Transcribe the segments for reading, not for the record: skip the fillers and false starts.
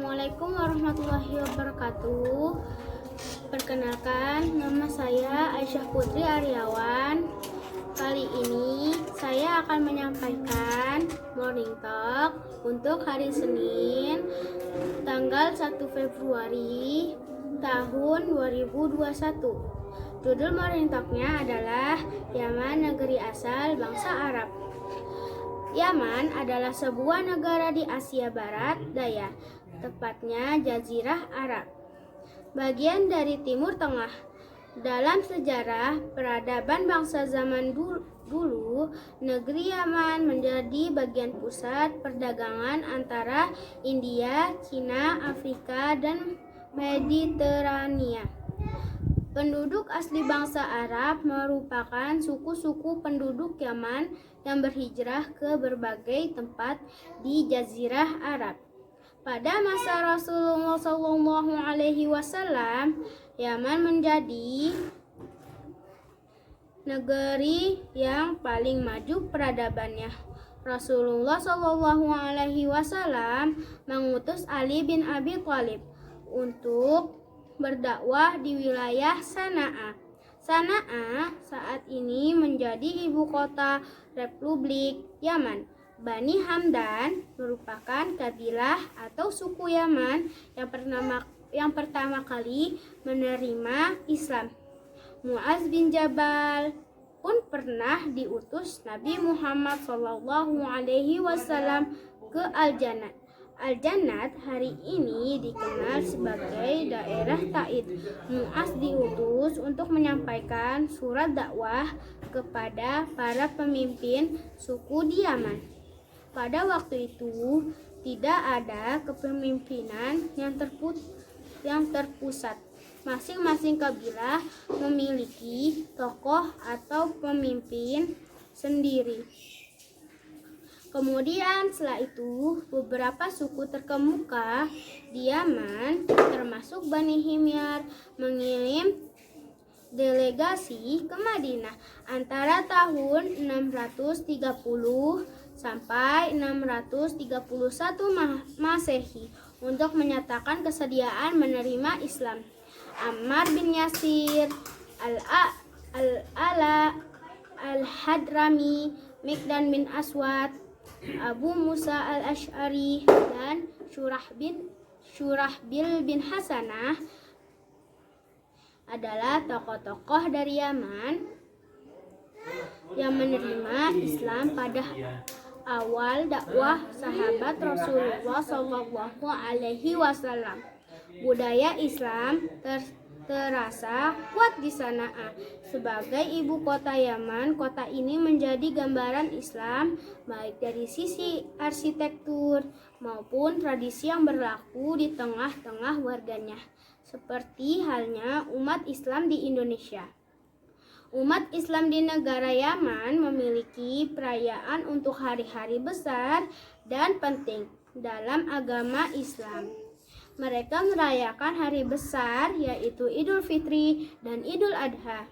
Assalamualaikum warahmatullahi wabarakatuh. Perkenalkan, nama saya Aisyah Putri Aryawan. Kali ini saya akan menyampaikan Morning Talk untuk hari Senin, tanggal 1 Februari tahun 2021. Judul Morning Talk-nya adalah Yaman, negeri asal bangsa Arab. Yaman adalah sebuah negara di Asia Barat Daya, tepatnya Jazirah Arab, bagian dari Timur Tengah. Dalam sejarah peradaban bangsa zaman dulu, negeri Yaman menjadi bagian pusat perdagangan antara India, Cina, Afrika, dan Mediterania. Penduduk asli bangsa Arab merupakan suku-suku penduduk Yaman yang berhijrah ke berbagai tempat di Jazirah Arab. Pada masa Rasulullah SAW, Yaman menjadi negeri yang paling maju peradabannya. Rasulullah SAW mengutus Ali bin Abi Thalib untuk berdakwah di wilayah Sana'a. Sana'a saat ini menjadi ibu kota Republik Yaman. Bani Hamdan merupakan kabilah atau suku Yaman yang pertama kali menerima Islam. Muaz bin Jabal pun pernah diutus Nabi Muhammad SAW ke Al-Jannat. Al-Jannat hari ini dikenal sebagai daerah Taif. Muaz diutus untuk menyampaikan surat dakwah kepada para pemimpin suku di Yaman. Pada waktu itu tidak ada kepemimpinan yang terpusat. Masing-masing kabilah memiliki tokoh atau pemimpin sendiri. Kemudian setelah itu beberapa suku terkemuka di Yaman termasuk Bani Himyar mengirim delegasi ke Madinah antara tahun 630 sampai 631 Masehi untuk menyatakan kesediaan menerima Islam. Ammar bin Yasir, Al-Ala, Al-Hadrami, Mikdan bin Aswad, Abu Musa al-Ash'ari, dan Syurahbil bin Hasanah adalah tokoh-tokoh dari Yaman yang menerima Islam pada awal dakwah sahabat Rasulullah SAW. Budaya Islam terasa kuat di Sana'a. Sebagai ibu kota Yaman, kota ini menjadi gambaran Islam baik dari sisi arsitektur maupun tradisi yang berlaku di tengah-tengah warganya, seperti halnya umat Islam di Indonesia. Umat Islam di negara Yaman memiliki perayaan untuk hari-hari besar dan penting dalam agama Islam. Mereka merayakan hari besar yaitu Idul Fitri dan Idul Adha.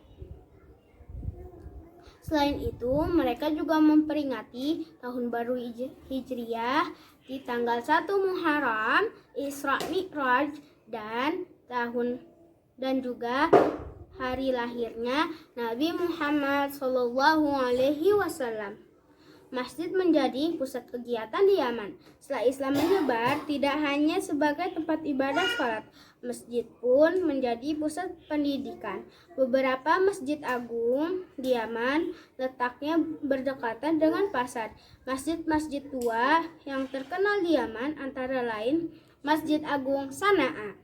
Selain itu, mereka juga memperingati Tahun Baru Hijriah di tanggal 1 Muharram, Isra Mi'raj, dan juga hari lahirnya Nabi Muhammad SAW. Masjid menjadi pusat kegiatan di Yaman. Setelah Islam menyebar, tidak hanya sebagai tempat ibadah salat, masjid pun menjadi pusat pendidikan. Beberapa masjid agung di Yaman letaknya berdekatan dengan pasar. Masjid-masjid tua yang terkenal di Yaman antara lain Masjid Agung Sana'a.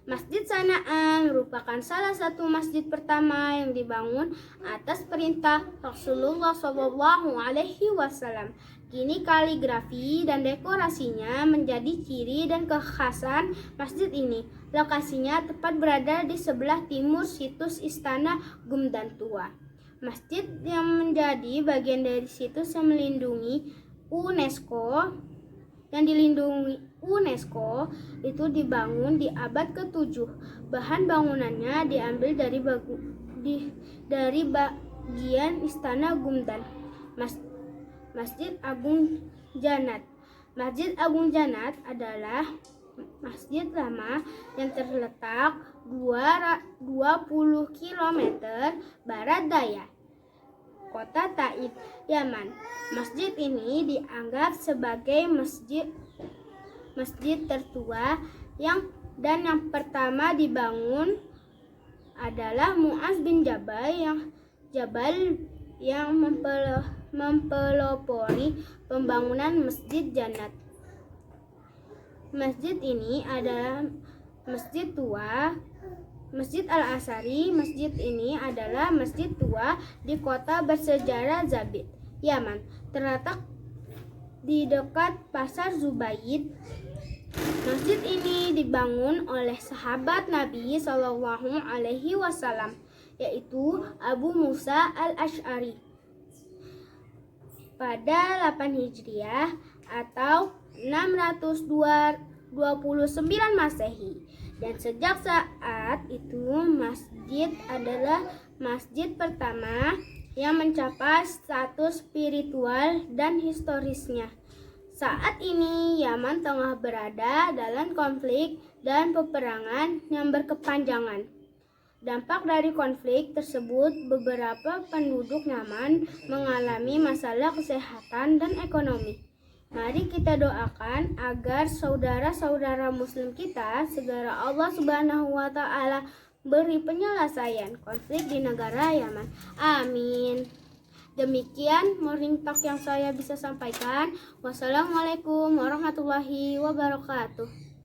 Masjid Sana'a merupakan salah satu masjid pertama yang dibangun atas perintah Rasulullah SAW. Kini kaligrafi dan dekorasinya menjadi ciri dan kekhasan masjid ini. Lokasinya tepat berada di sebelah timur situs Istana Gumdan Tua. Masjid yang menjadi bagian dari situs yang dilindungi UNESCO itu dibangun di abad ke-7. Bahan bangunannya diambil dari bagian Istana Gumdan. Masjid Agung Janat. Masjid Agung Janat adalah masjid lama yang terletak 20 km barat daya kota Taif, Yaman. Masjid ini dianggap sebagai masjid tertua yang pertama dibangun adalah Mu'az bin Jabal yang mempelopori pembangunan Masjid Jannat. Masjid ini adalah masjid tua. Masjid Al-Asari. Masjid ini adalah masjid tua di kota bersejarah Zabid, Yaman. Terletak di dekat Pasar Zubaid. Masjid ini dibangun oleh sahabat Nabi Shallallahu Alaihi Wasallam, yaitu Abu Musa al-Asy'ari pada 8 Hijriah atau 629 Masehi. Dan sejak saat itu masjid adalah masjid pertama yang mencapai status spiritual dan historisnya. Saat ini Yaman tengah berada dalam konflik dan peperangan yang berkepanjangan. Dampak dari konflik tersebut, beberapa penduduk Yaman mengalami masalah kesehatan dan ekonomi. Mari kita doakan agar saudara-saudara muslim kita segera Allah Subhanahu wa taala beri penyelesaian konflik di negara Yaman. Amin. Demikian Morning Talk yang saya bisa sampaikan. Wassalamualaikum warahmatullahi wabarakatuh.